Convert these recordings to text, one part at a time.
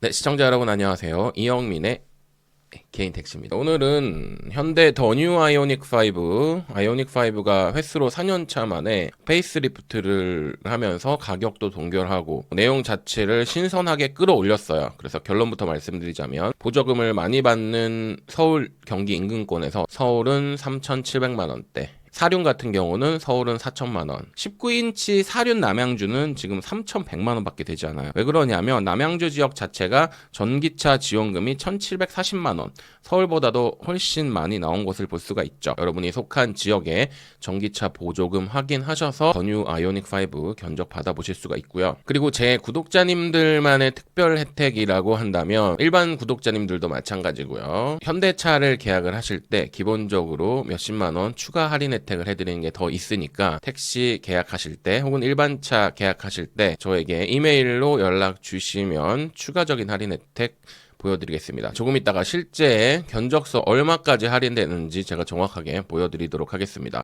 네, 시청자 여러분 안녕하세요. 이영민의 개인 택시입니다. 오늘은 현대 더 뉴 아이오닉 5, 아이오닉 5가 횟수로 4년차 만에 페이스리프트를 하면서 가격도 동결하고 내용 자체를 신선하게 끌어올렸어요. 그래서 결론부터 말씀드리자면 보조금을 많이 받는 서울 경기 인근권에서 서울은 3,700만 원대, 사륜 같은 경우는 서울은 4천만 원, 19인치 사륜 남양주는 지금 3,100만 원밖에 되지 않아요. 왜 그러냐면 남양주 지역 자체가 전기차 지원금이 1,740만 원, 서울보다도 훨씬 많이 나온 것을 볼 수가 있죠. 여러분이 속한 지역에 전기차 보조금 확인하셔서 더 뉴 아이오닉 5 견적 받아보실 수가 있고요. 그리고 제 구독자님들만의 특별 혜택이라고 한다면 일반 구독자님들도 마찬가지고요. 현대차를 계약을 하실 때 기본적으로 몇십만 원 추가 할인 혜택을 해드리는 게 더 있으니까 택시 계약하실 때 혹은 일반차 계약하실 때 저에게 이메일로 연락 주시면 추가적인 할인 혜택 보여드리겠습니다. 조금 있다가 실제 견적서 얼마까지 할인되는지 제가 정확하게 보여드리도록 하겠습니다.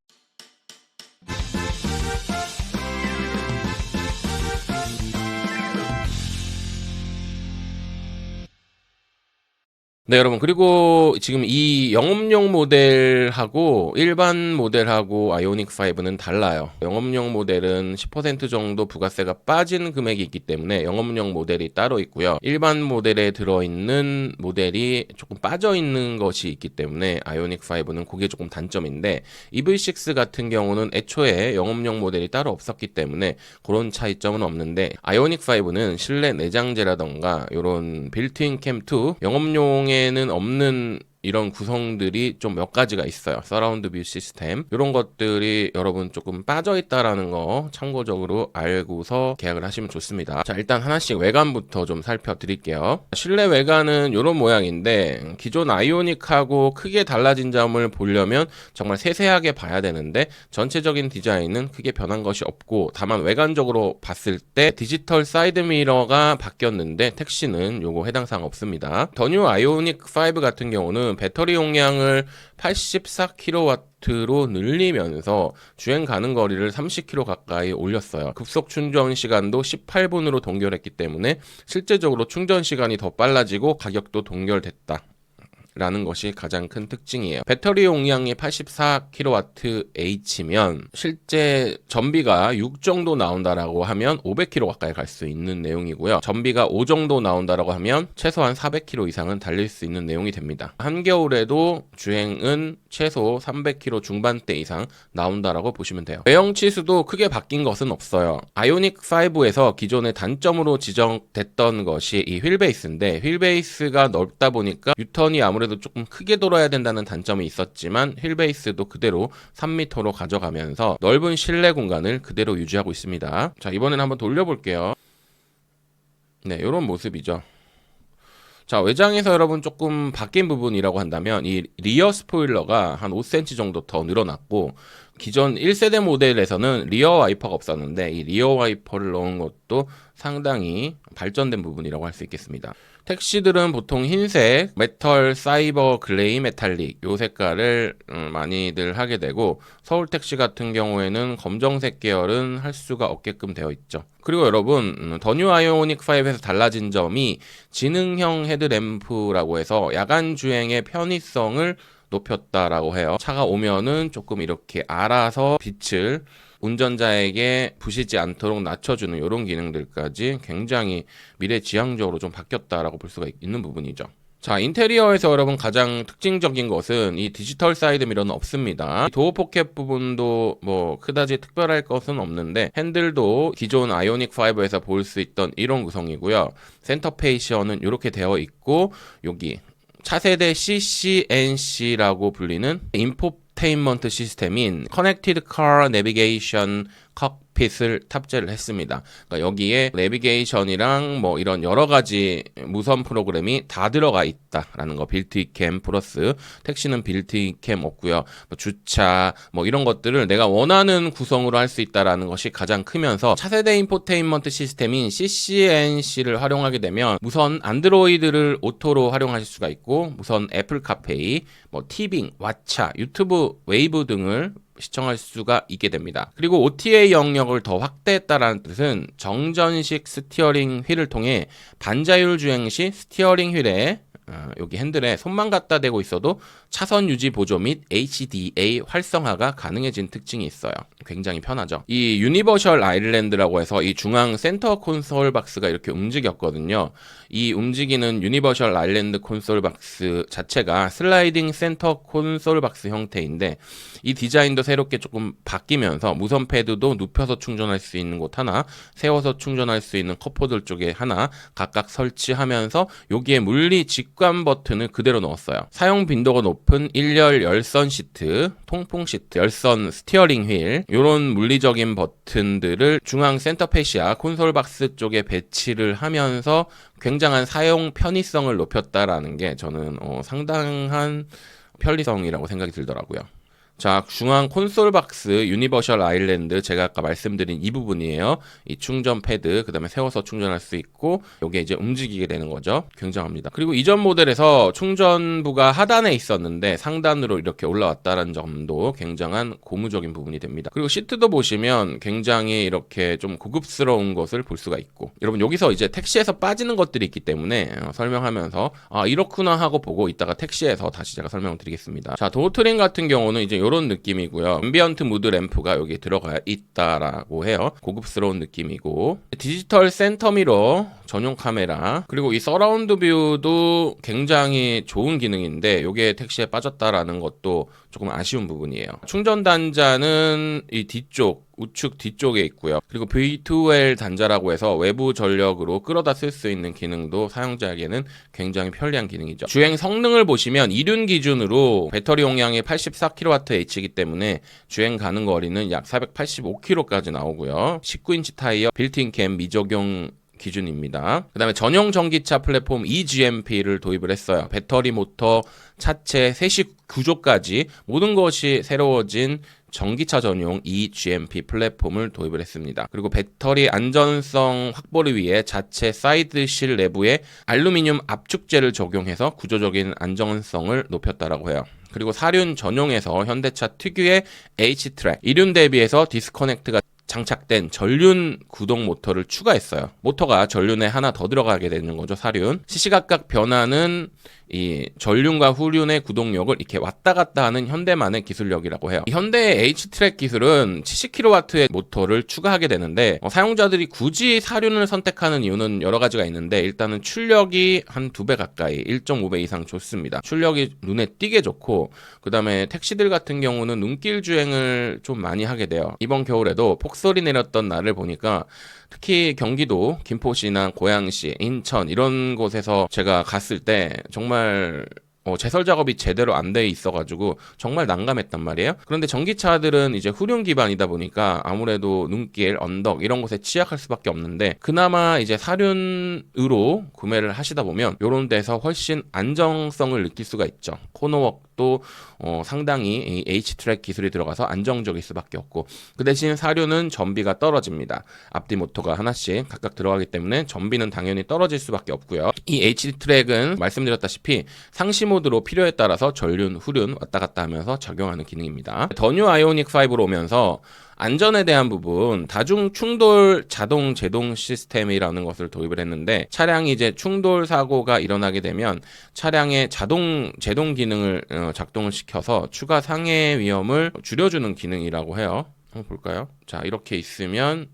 네, 여러분. 그리고 지금 이 영업용 모델하고 일반 모델하고 아이오닉 5는 달라요. 영업용 모델은 10% 정도 부가세가 빠진 금액이 있기 때문에 영업용 모델이 따로 있고요. 일반 모델에 들어있는 모델이 조금 빠져있는 것이 있기 때문에 아이오닉 5는 그게 조금 단점인데 EV6 같은 경우는 애초에 영업용 모델이 따로 없었기 때문에 그런 차이점은 없는데 아이오닉 5는 실내 내장재라던가 이런 빌트인 캠2 영업용의 에는 없는 이런 구성들이 좀 몇 가지가 있어요. 서라운드 뷰 시스템 이런 것들이 여러분 조금 빠져있다라는 거 참고적으로 알고서 계약을 하시면 좋습니다. 자, 일단 하나씩 외관부터 좀 살펴드릴게요. 실내 외관은 이런 모양인데 기존 아이오닉하고 크게 달라진 점을 보려면 정말 세세하게 봐야 되는데 전체적인 디자인은 크게 변한 것이 없고 다만 외관적으로 봤을 때 디지털 사이드 미러가 바뀌었는데 택시는 요거 해당 사항 없습니다. 더 뉴 아이오닉 5 같은 경우는 배터리 용량을 84kW로 늘리면서 주행 가능 거리를 30km 가까이 올렸어요. 급속 충전 시간도 18분으로 동결했기 때문에 실제적으로 충전 시간이 더 빨라지고 가격도 동결됐다 라는 것이 가장 큰 특징이에요. 배터리 용량이 84kWh면 실제 전비가 6 정도 나온다라고 하면 500km 가까이 갈 수 있는 내용이고요. 전비가 5 정도 나온다라고 하면 최소한 400km 이상은 달릴 수 있는 내용이 됩니다. 한겨울에도 주행은 최소 300km 중반대 이상 나온다라고 보시면 돼요. 외형 치수도 크게 바뀐 것은 없어요. 아이오닉 5에서 기존의 단점으로 지적됐던 것이 이 휠베이스인데 휠베이스가 넓다 보니까 유턴이 아무래도 조금 크게 돌아야 된다는 단점이 있었지만 휠베이스도 그대로 3m로 가져가면서 넓은 실내 공간을 그대로 유지하고 있습니다. 자, 이번에는 한번 돌려볼게요. 네, 이런 모습이죠. 자, 외장에서 여러분 조금 바뀐 부분이라고 한다면 이 리어 스포일러가 한 5cm 정도 더 늘어났고 기존 1세대 모델에서는 리어 와이퍼가 없었는데 이 리어 와이퍼를 넣은 것도 상당히 발전된 부분이라고 할 수 있겠습니다. 택시들은 보통 흰색, 메털, 사이버, 그레이, 메탈릭 요 색깔을 많이들 하게 되고 서울 택시 같은 경우에는 검정색 계열은 할 수가 없게끔 되어 있죠. 그리고 여러분 더 뉴 아이오닉 5에서 달라진 점이 지능형 헤드램프라고 해서 야간 주행의 편의성을 높였다라고 해요. 차가 오면은 조금 이렇게 알아서 빛을 운전자에게 부시지 않도록 낮춰주는 이런 기능들까지 굉장히 미래지향적으로 좀 바뀌었다라고 볼 수가 있는 부분이죠. 자, 인테리어에서 여러분 가장 특징적인 것은 이 디지털 사이드 미러는 없습니다. 도어 포켓 부분도 뭐 그다지 특별할 것은 없는데 핸들도 기존 아이오닉 5에서 볼 수 있던 이런 구성이고요. 센터 페이시어는 이렇게 되어 있고 여기 차세대 CCNC라고 불리는 인포테인먼트 시스템인 커넥티드 카 내비게이션 칵핏을 탑재를 했습니다. 그러니까 여기에 내비게이션이랑 뭐 이런 여러 가지 무선 프로그램이 다 들어가 있다라는 거. 빌트인 캠 플러스 택시는 빌트인 캠 없고요. 뭐 주차 뭐 이런 것들을 내가 원하는 구성으로 할 수 있다라는 것이 가장 크면서 차세대 인포테인먼트 시스템인 CCNC를 활용하게 되면 무선 안드로이드를 오토로 활용하실 수가 있고 무선 애플 카페이, 뭐 티빙, 왓챠, 유튜브 웨이브 등을 시청할 수가 있게 됩니다. 그리고 OTA 영역을 더 확대했다라는 뜻은 정전식 스티어링 휠을 통해 반자율 주행 시 스티어링 휠에 여기 핸들에 손만 갖다 대고 있어도 차선 유지 보조 및 HDA 활성화가 가능해진 특징이 있어요. 굉장히 편하죠. 이 유니버셜 아일랜드라고 해서 이 중앙 센터 콘솔 박스가 이렇게 움직였거든요. 이 움직이는 유니버셜 아일랜드 콘솔 박스 자체가 슬라이딩 센터 콘솔 박스 형태인데 이 디자인도 새롭게 조금 바뀌면서 무선 패드도 눕혀서 충전할 수 있는 곳 하나, 세워서 충전할 수 있는 컵홀더 쪽에 하나 각각 설치하면서 여기에 물리 직관 버튼을 그대로 넣었어요. 사용 빈도가 높은 일렬 열선 시트, 통풍 시트, 열선 스티어링 휠 이런 물리적인 버튼들을 중앙 센터 페시아 콘솔 박스 쪽에 배치를 하면서 굉장한 사용 편의성을 높였다라는 게 저는 상당한 편리성이라고 생각이 들더라고요. 자, 중앙 콘솔 박스 유니버셜 아일랜드 제가 아까 말씀드린 이 부분이에요. 이 충전 패드, 그 다음에 세워서 충전할 수 있고 이게 이제 움직이게 되는 거죠. 굉장합니다. 그리고 이전 모델에서 충전부가 하단에 있었는데 상단으로 이렇게 올라왔다는 점도 굉장한 고무적인 부분이 됩니다. 그리고 시트도 보시면 굉장히 이렇게 좀 고급스러운 것을 볼 수가 있고, 여러분 여기서 이제 택시에서 빠지는 것들이 있기 때문에 설명하면서 이렇구나 하고 보고 이따가 택시에서 다시 제가 설명을 드리겠습니다. 자, 도어 트림 같은 경우는 이제 이런 느낌이고요. 앰비언트 무드 램프가 여기 들어가 있다라고 해요. 고급스러운 느낌이고, 디지털 센터 미러 전용 카메라, 그리고 이 서라운드 뷰도 굉장히 좋은 기능인데 이게 택시에 빠졌다라는 것도 조금 아쉬운 부분이에요. 충전 단자는 이 뒤쪽 우측 뒤쪽에 있고요. 그리고 V2L 단자라고 해서 외부 전력으로 끌어다 쓸 수 있는 기능도 사용자에게는 굉장히 편리한 기능이죠. 주행 성능을 보시면 이륜 기준으로 배터리 용량이 84kWh이기 때문에 주행 가능 거리는 약 485km까지 나오고요. 19인치 타이어, 빌트인 캠 미적용 기준입니다. 그 다음에 전용 전기차 플랫폼 eGMP를 도입을 했어요. 배터리, 모터, 차체, 세시 구조까지 모든 것이 새로워진 전기차 전용 eGMP 플랫폼을 도입을 했습니다. 그리고 배터리 안전성 확보를 위해 자체 사이드실 내부에 알루미늄 압축재를 적용해서 구조적인 안전성을 높였다라고 해요. 그리고 사륜 전용에서 현대차 특유의 H-트랙, 이륜 대비해서 디스커넥트가 장착된 전륜 구동 모터를 추가했어요. 모터가 전륜에 하나 더 들어가게 되는 거죠, 사륜. 시시각각 변하는 이 전륜과 후륜의 구동력을 이렇게 왔다 갔다 하는 현대만의 기술력이라고 해요. 현대의 H-트랙 기술은 70kW의 모터를 추가하게 되는데 사용자들이 굳이 사륜을 선택하는 이유는 여러 가지가 있는데, 일단은 출력이 한 2배 가까이 1.5배 이상 좋습니다. 출력이 눈에 띄게 좋고, 그 다음에 택시들 같은 경우는 눈길 주행을 좀 많이 하게 돼요. 이번 겨울에도 폭설이 내렸던 날을 보니까 특히 경기도 김포시나 고양시, 인천 이런 곳에서 제가 갔을 때 정말 제설 작업이 제대로 안 돼 있어가지고 정말 난감했단 말이에요. 그런데 전기차들은 이제 후륜 기반이다 보니까 아무래도 눈길, 언덕 이런 곳에 취약할 수밖에 없는데, 그나마 이제 사륜으로 구매를 하시다 보면 이런 데서 훨씬 안정성을 느낄 수가 있죠. 코너웍도 상당히 이 H-트랙 기술이 들어가서 안정적일 수밖에 없고, 그 대신 사륜은 전비가 떨어집니다. 앞뒤 모터가 하나씩 각각 들어가기 때문에 전비는 당연히 떨어질 수밖에 없고요. 이 H-트랙은 말씀드렸다시피 상시 모드로 필요에 따라서 전륜, 후륜 왔다 갔다 하면서 적용하는 기능입니다. 더 뉴 아이오닉 5로 오면서 안전에 대한 부분, 다중 충돌 자동 제동 시스템이라는 것을 도입을 했는데, 차량이 이제 충돌 사고가 일어나게 되면 차량의 자동 제동 기능을 작동을 시켜서 추가 상해 위험을 줄여주는 기능이라고 해요. 한번 볼까요? 자, 이렇게 있으면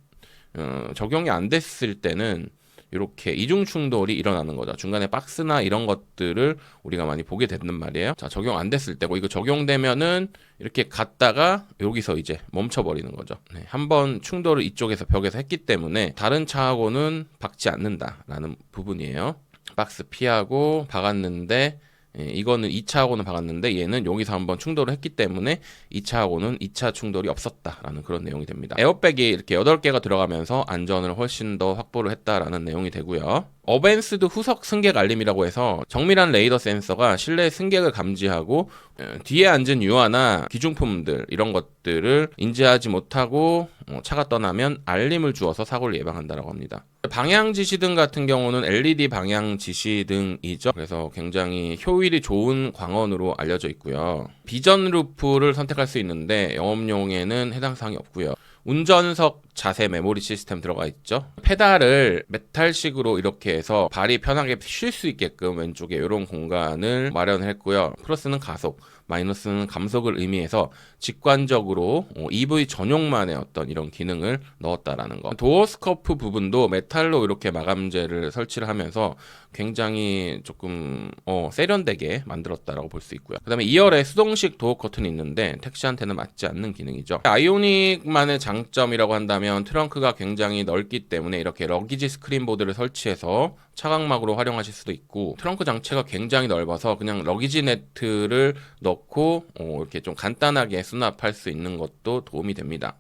적용이 안 됐을 때는 이렇게 이중 충돌이 일어나는 거죠. 중간에 박스나 이런 것들을 우리가 많이 보게 된단 말이에요. 자, 적용 안 됐을 때고, 이거 적용되면은 이렇게 갔다가 여기서 이제 멈춰버리는 거죠. 네, 한번 충돌을 이쪽에서 벽에서 했기 때문에 다른 차하고는 박지 않는다라는 부분이에요. 박스 피하고 박았는데, 이거는 2차하고는 박았는데 얘는 여기서 한번 충돌을 했기 때문에 2차하고는 2차 충돌이 없었다라는 그런 내용이 됩니다. 에어백이 이렇게 8개가 들어가면서 안전을 훨씬 더 확보를 했다라는 내용이 되고요. 어벤스드 후석 승객 알림이라고 해서 정밀한 레이더 센서가 실내 승객을 감지하고 뒤에 앉은 유아나 기중품들 이런 것들을 인지하지 못하고 차가 떠나면 알림을 주어서 사고를 예방한다고 합니다. 방향 지시등 같은 경우는 LED 방향 지시등이죠. 그래서 굉장히 효율이 좋은 광원으로 알려져 있고요. 비전 루프를 선택할 수 있는데 영업용에는 해당 사항이 없고요. 운전석 자세 메모리 시스템 들어가 있죠. 페달을 메탈식으로 이렇게 해서 발이 편하게 쉴 수 있게끔 왼쪽에 이런 공간을 마련했고요. 플러스는 가속, 마이너스는 감속을 의미해서 직관적으로 EV 전용만의 어떤 이런 기능을 넣었다라는 거. 도어 스커프 부분도 메탈로 이렇게 마감재를 설치를 하면서 굉장히 조금 세련되게 만들었다라고 볼 수 있고요. 그다음에 2열에 수동식 도어 커튼이 있는데 택시한테는 맞지 않는 기능이죠. 아이오닉만의 장점이라고 한다면 트렁크가 굉장히 넓기 때문에 이렇게 러기지 스크린보드를 설치해서 차광막으로 활용하실 수도 있고, 트렁크 장치가 굉장히 넓어서 그냥 러기지 네트를 넣고 이렇게 좀 간단하게 수납할 수 있는 것도 도움이 됩니다.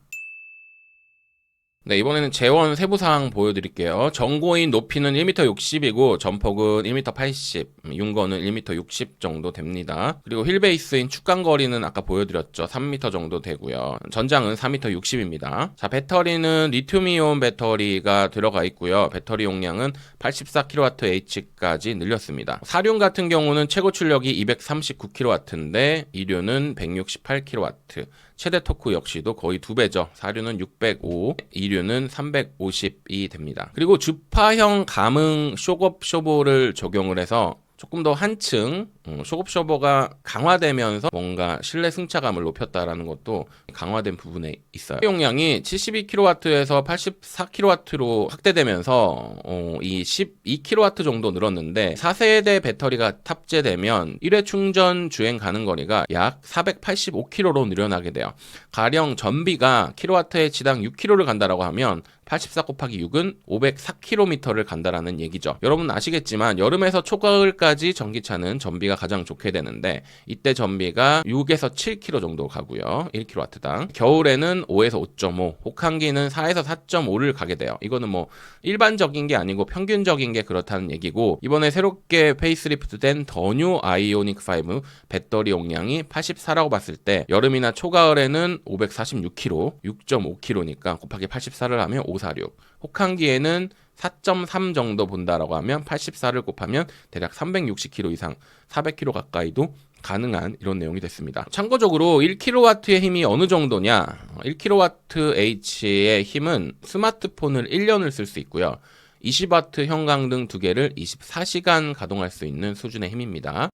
네, 이번에는 재원 세부사항 보여드릴게요. 전고인 높이는 1m 60이고 전폭은 1m 80, 윤거는 1m 60 정도 됩니다. 그리고 휠베이스인 축간거리는 아까 보여드렸죠. 3m 정도 되고요. 전장은 4m 60입니다. 자, 배터리는 리튬이온 배터리가 들어가 있고요. 배터리 용량은 84kWh까지 늘렸습니다. 사륜 같은 경우는 최고 출력이 239kW인데 이륜은 168kW. 최대 토크 역시도 거의 2배죠. 사륜은 605, 이륜은 350이 됩니다. 그리고 주파형 감응 쇼업 쇼보를 적용을 해서 조금 더 한층 쇼업 쇼버가 강화되면서 뭔가 실내 승차감을 높였다라는 것도 강화된 부분에 있어요. 용량이 72kW에서 84kW로 확대되면서 이 12kW 정도 늘었는데 4세대 배터리가 탑재되면 1회 충전 주행 가능 거리가 약 485km로 늘어나게 돼요. 가령 전비가 kWh당 6km를 간다라고 하면 84 곱하기 6은 504km를 간다라는 얘기죠. 여러분 아시겠지만 여름에서 초가을까지 전기차는 전비가 가장 좋게 되는데 이때 전비가 6에서 7km 정도 가고요. 1kW당. 겨울에는 5에서 5.5, 혹한기는 4에서 4.5를 가게 돼요. 이거는 뭐 일반적인 게 아니고 평균적인 게 그렇다는 얘기고, 이번에 새롭게 페이스리프트된 더 뉴 아이오닉 5 배터리 용량이 84라고 봤을 때 여름이나 초가을에는 546km, 6.5km니까 곱하기 84를 하면 546. 혹한기에는 4.3 정도 본다라고 하면 84를 곱하면 대략 360km 이상, 400km 가까이도 가능한 이런 내용이 됐습니다. 참고적으로 1kW의 힘이 어느 정도냐? 1kWh의 힘은 스마트폰을 1년을 쓸 수 있고요. 20W 형광등 2개를 24시간 가동할 수 있는 수준의 힘입니다.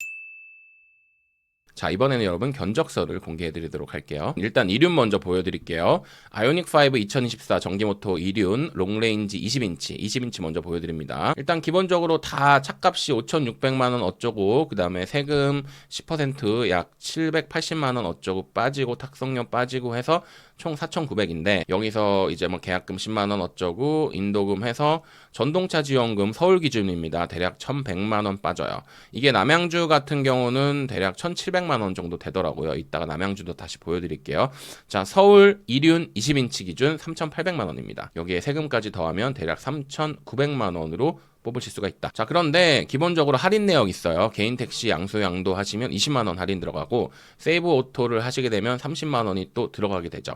자, 이번에는 여러분 견적서를 공개해 드리도록 할게요. 일단 이륜 먼저 보여드릴게요. 아이오닉 5 2024 전기모터 이륜 롱레인지 20인치 먼저 보여드립니다. 일단 기본적으로 다 차값이 5,600만원 어쩌고, 그 다음에 세금 10% 약 780만원 어쩌고 빠지고 탁성료 빠지고 해서 총 4,900인데 여기서 이제 뭐 계약금 10만원 어쩌고 인도금 해서 전동차 지원금 서울 기준입니다. 대략 1,100만원 빠져요. 이게 남양주 같은 경우는 대략 1,700만원 정도 되더라고요. 이따가 남양주도 다시 보여드릴게요. 자, 서울 이륜 20인치 기준 3,800만원입니다. 여기에 세금까지 더하면 대략 3,900만원으로 뽑으실 수가 있다. 자, 그런데 기본적으로 할인 내역 있어요. 개인 택시 양수양도 하시면 20만원 할인 들어가고, 세이브 오토를 하시게 되면 30만원이 또 들어가게 되죠.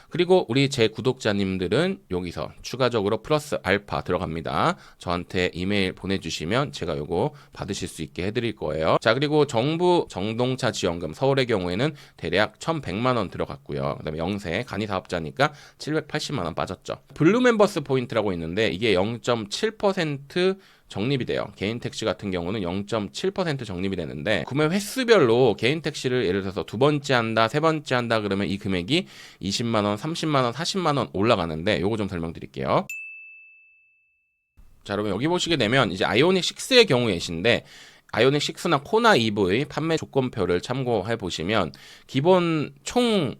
그리고 우리 제 구독자님들은 여기서 추가적으로 플러스 알파 들어갑니다. 저한테 이메일 보내주시면 제가 요거 받으실 수 있게 해드릴 거예요. 자, 그리고 정부 전동차 지원금 서울의 경우에는 대략 1,100만원 들어갔고요. 그 다음에 영세 간이사업자니까 780만원 빠졌죠. 블루 멤버스 포인트라고 있는데 이게 0.7% 적립이 돼요. 개인 택시 같은 경우는 0.7% 적립이 되는데 구매 횟수별로 개인 택시를 예를 들어서 두 번째 한다, 세 번째 한다 그러면 이 금액이 20만원, 30만원, 40만원 올라가는데 요거 좀 설명드릴게요. 자, 여러분 여기 보시게 되면 이제 아이오닉 6의 경우에신데 아이오닉 6나 코나 EV 판매 조건표를 참고해 보시면 기본 총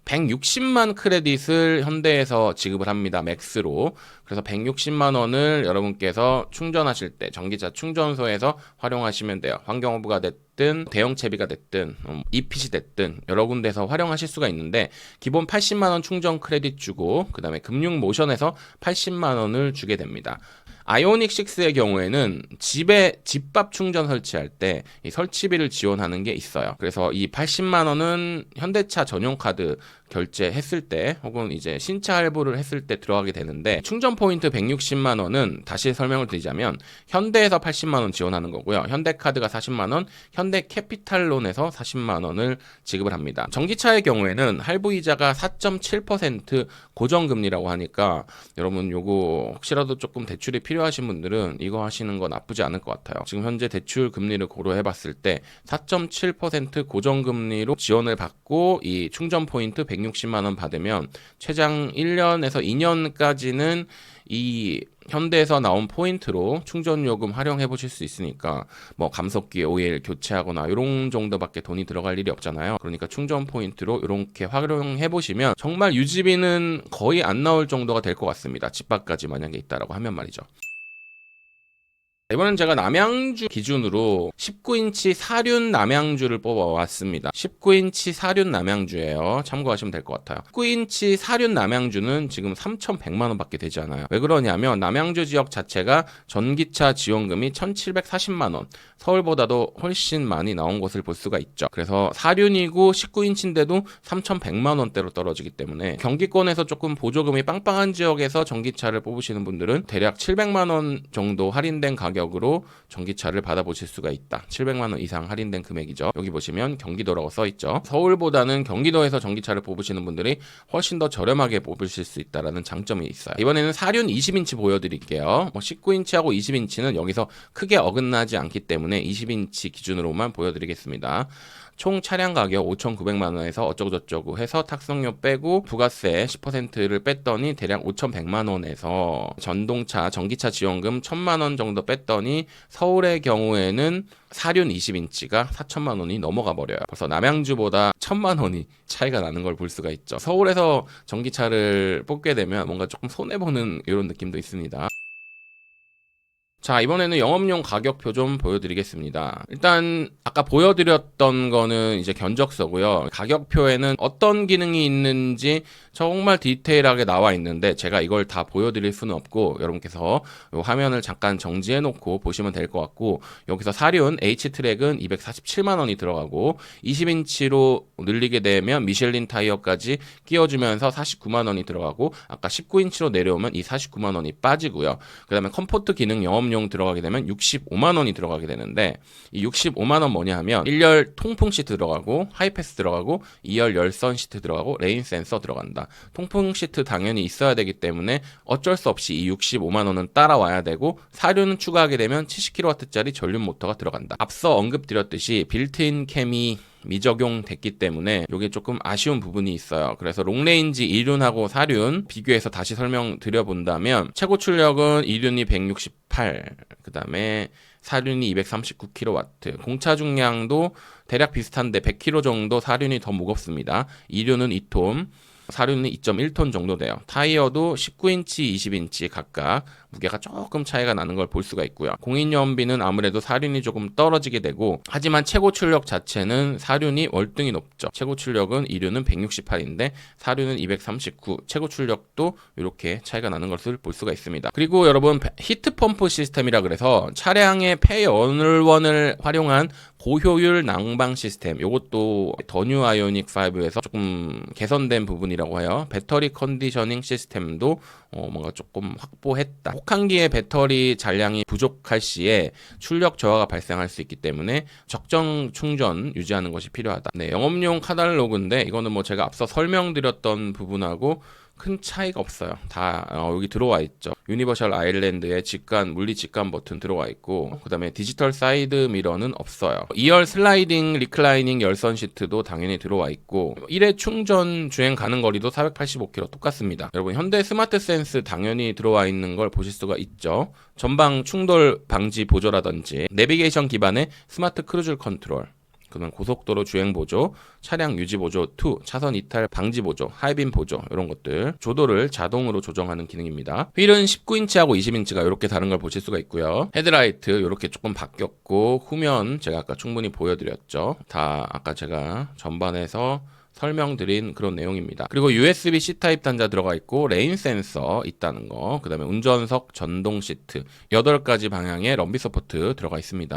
160만 크레딧을 현대에서 지급을 합니다. 맥스로. 그래서 160만 원을 여러분께서 충전하실 때 전기차 충전소에서 활용하시면 돼요. 환경오브가 됐든 대형 채비가 됐든 이핏이 됐든 여러 군데서 활용하실 수가 있는데 기본 80만 원 충전 크레딧 주고 그 다음에 금융모션에서 80만 원을 주게 됩니다. 아이오닉 6의 경우에는 집에 집밥 충전 설치할 때 이 설치비를 지원하는 게 있어요. 그래서 이 80만 원은 현대차 전용 카드 결제했을 때 혹은 이제 신차 할부를 했을 때 들어가게 되는데 충전 포인트 160만 원은 다시 설명을 드리자면 현대에서 80만 원 지원하는 거고요. 현대카드가 40만 원, 현대캐피탈론에서 40만 원을 지급을 합니다. 전기차의 경우에는 할부 이자가 4.7% 고정금리라고 하니까 여러분 요거 혹시라도 조금 대출이 필요하신 분들은 이거 하시는 거 나쁘지 않을 것 같아요. 지금 현재 대출 금리를 고려해 봤을 때 4.7% 고정금리로 지원을 받고 이 충전 포인트 160만 원 받으면 최장 1년에서 2년까지는 이 현대에서 나온 포인트로 충전요금 활용해 보실 수 있으니까 뭐 감속기 오일 교체하거나 이런 정도밖에 돈이 들어갈 일이 없잖아요. 그러니까 충전 포인트로 이렇게 활용해 보시면 정말 유지비는 거의 안 나올 정도가 될 것 같습니다. 집밥까지 만약에 있다라고 하면 말이죠. 이번엔 제가 남양주 기준으로 19인치 사륜 남양주를 뽑아왔습니다. 19인치 사륜 남양주예요. 참고하시면 될 것 같아요. 19인치 사륜 남양주는 지금 3,100만 원 밖에 되지 않아요. 왜 그러냐면 남양주 지역 자체가 전기차 지원금이 1,740만 원, 서울보다도 훨씬 많이 나온 것을 볼 수가 있죠. 그래서 사륜이고 19인치인데도 3,100만 원대로 떨어지기 때문에 경기권에서 조금 보조금이 빵빵한 지역에서 전기차를 뽑으시는 분들은 대략 700만 원 정도 할인된 가격으로 전기차를 받아보실 수가 있다. 700만 원 이상 할인된 금액이죠. 여기 보시면 경기도라고 써있죠. 서울보다는 경기도에서 전기차를 뽑으시는 분들이 훨씬 더 저렴하게 뽑으실 수 있다는 장점이 있어요. 이번에는 사륜 20인치 보여드릴게요. 19인치하고 20인치는 여기서 크게 어긋나지 않기 때문에 20인치 기준으로만 보여드리겠습니다. 총 차량 가격 5,900만 원에서 어쩌고저쩌고 해서 탁송료 빼고 부가세 10%를 뺐더니 대략 5,100만 원에서 전동차 전기차 지원금 1,000만 원 정도 뺐더니 서울의 경우에는 사륜 20인치가 4천만 원이 넘어가 버려요. 벌써 남양주보다 1,000만 원이 차이가 나는 걸 볼 수가 있죠. 서울에서 전기차를 뽑게 되면 뭔가 조금 손해보는 이런 느낌도 있습니다. 자, 이번에는 영업용 가격표 좀 보여드리겠습니다. 일단 아까 보여드렸던 거는 이제 견적서고요. 가격표에는 어떤 기능이 있는지 정말 디테일하게 나와 있는데 제가 이걸 다 보여드릴 수는 없고 여러분께서 이 화면을 잠깐 정지해 놓고 보시면 될 것 같고 여기서 사륜 H트랙은 247만 원이 들어가고 20인치로 늘리게 되면 미슐린 타이어까지 끼워주면서 49만 원이 들어가고 아까 19인치로 내려오면 이 49만 원이 빠지고요. 그 다음에 컴포트 기능 영업용 들어가게 되면 65만 원이 들어가게 되는데 이 65만 원 뭐냐 하면 1열 통풍 시트 들어가고 하이패스 들어가고 2열 열선 시트 들어가고 레인 센서 들어간다. 통풍 시트 당연히 있어야 되기 때문에 어쩔 수 없이 이 65만 원은 따라와야 되고 사륜은 추가하게 되면 70kW짜리 전륜 모터가 들어간다. 앞서 언급드렸듯이 빌트인 캠이 미적용됐기 때문에 이게 조금 아쉬운 부분이 있어요. 그래서 롱레인지 2륜하고 4륜 비교해서 다시 설명드려본다면 최고 출력은 2륜이 168, 그 다음에 4륜이 239kW, 공차 중량도 대략 비슷한데 100kg 정도 4륜이 더 무겁습니다. 2륜은 2톤, 4륜은 2.1톤 정도 돼요. 타이어도 19인치, 20인치 각각 무게가 조금 차이가 나는 걸 볼 수가 있고요. 공인연비는 아무래도 4륜이 조금 떨어지게 되고 하지만 최고 출력 자체는 4륜이 월등히 높죠. 최고 출력은 2륜은 168인데 4륜은 239, 최고 출력도 이렇게 차이가 나는 것을 볼 수가 있습니다. 그리고 여러분 히트펌프 시스템이라 그래서 차량의 폐연을원을 활용한 고효율 난방 시스템, 이것도 더 뉴 아이오닉 5에서 조금 개선된 부분이라고 해요. 배터리 컨디셔닝 시스템도 뭔가 조금 확보했다. 혹한기에 배터리 잔량이 부족할 시에 출력 저하가 발생할 수 있기 때문에 적정 충전 유지하는 것이 필요하다. 네, 영업용 카탈로그인데 이거는 뭐 제가 앞서 설명드렸던 부분하고 큰 차이가 없어요. 다 여기 들어와 있죠. 유니버셜 아일랜드에 직관, 물리 직관 버튼 들어와 있고 그 다음에 디지털 사이드 미러는 없어요. 2열 슬라이딩 리클라이닝 열선 시트도 당연히 들어와 있고 1회 충전 주행 가는 거리도 485km 똑같습니다. 여러분 현대 스마트 센스 당연히 들어와 있는 걸 보실 수가 있죠. 전방 충돌 방지 보조라든지 내비게이션 기반의 스마트 크루즈 컨트롤, 그다음 고속도로 주행 보조, 차량 유지 보조 2, 차선 이탈 방지 보조, 하이빔 보조 이런 것들 조도를 자동으로 조정하는 기능입니다. 휠은 19인치하고 20인치가 이렇게 다른 걸 보실 수가 있고요. 헤드라이트 이렇게 조금 바뀌었고 후면 제가 아까 충분히 보여드렸죠. 다 아까 제가 전반에서 설명드린 그런 내용입니다. 그리고 USB-C 타입 단자 들어가 있고 레인 센서 있다는 거, 그 다음에 운전석 전동 시트 8가지 방향의 럼비 서포트 들어가 있습니다.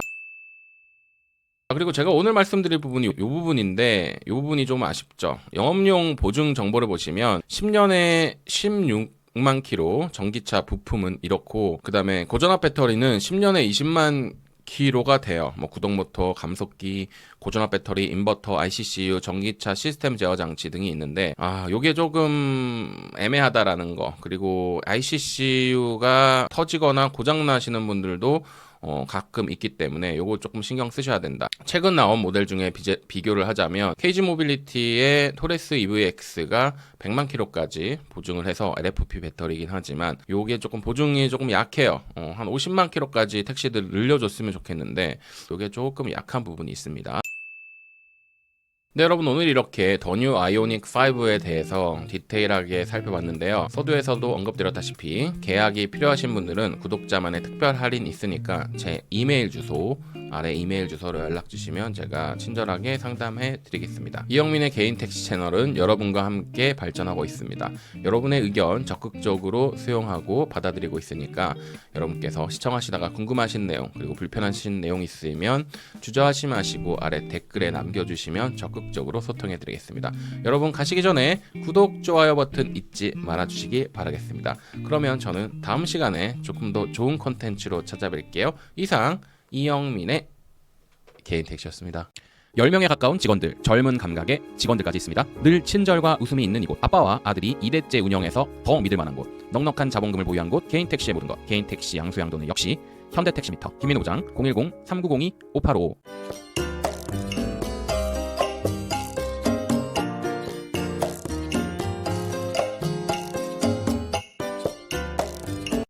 그리고 제가 오늘 말씀드릴 부분이 이 부분인데 이 부분이 좀 아쉽죠. 영업용 보증 정보를 보시면 10년에 16만 킬로, 전기차 부품은 이렇고 그 다음에 고전압 배터리는 10년에 20만 키로가 돼요. 뭐 구동모터, 감속기, 고전압 배터리, 인버터, ICCU, 전기차 시스템 제어 장치 등이 있는데 요게 조금 애매하다라는 거. 그리고 ICCU가 터지거나 고장 나시는 분들도 가끔 있기 때문에 요거 조금 신경 쓰셔야 된다. 최근 나온 모델 중에 비교를 하자면 KG 모빌리티의 토레스 EVX가 100만 킬로까지 보증을 해서 LFP 배터리이긴 하지만 요게 조금 보증이 조금 약해요. 한 50만 킬로까지 택시들 늘려줬으면 좋겠는데 요게 조금 약한 부분이 있습니다. 네, 여러분 오늘 이렇게 더 뉴 아이오닉 5에 대해서 디테일하게 살펴봤는데요. 서두에서도 언급드렸다시피 계약이 필요하신 분들은 구독자만의 특별 할인 있으니까 제 이메일 주소 아래 이메일 주소로 연락 주시면 제가 친절하게 상담해 드리겠습니다. 이영민의 개인 택시 채널은 여러분과 함께 발전하고 있습니다. 여러분의 의견 적극적으로 수용하고 받아들이고 있으니까 여러분께서 시청하시다가 궁금하신 내용 그리고 불편하신 내용 있으면 주저하지 마시고 아래 댓글에 남겨주시면 적극적으로 소통해 드리겠습니다. 여러분 가시기 전에 구독, 좋아요 버튼 잊지 말아 주시기 바라겠습니다. 그러면 저는 다음 시간에 조금 더 좋은 콘텐츠로 찾아뵐게요. 이상 이영민의 개인 택시였습니다. 10명에 가까운 직원들, 젊은 감각의 직원들까지 있습니다. 늘 친절과 웃음이 있는 이곳, 아빠와 아들이 2대째 운영해서 더 믿을 만한 곳, 넉넉한 자본금을 보유한 곳, 개인 택시의 모든 것, 개인 택시 양수양도는 역시 현대택시미터, 김민호 부장 010-3902-5855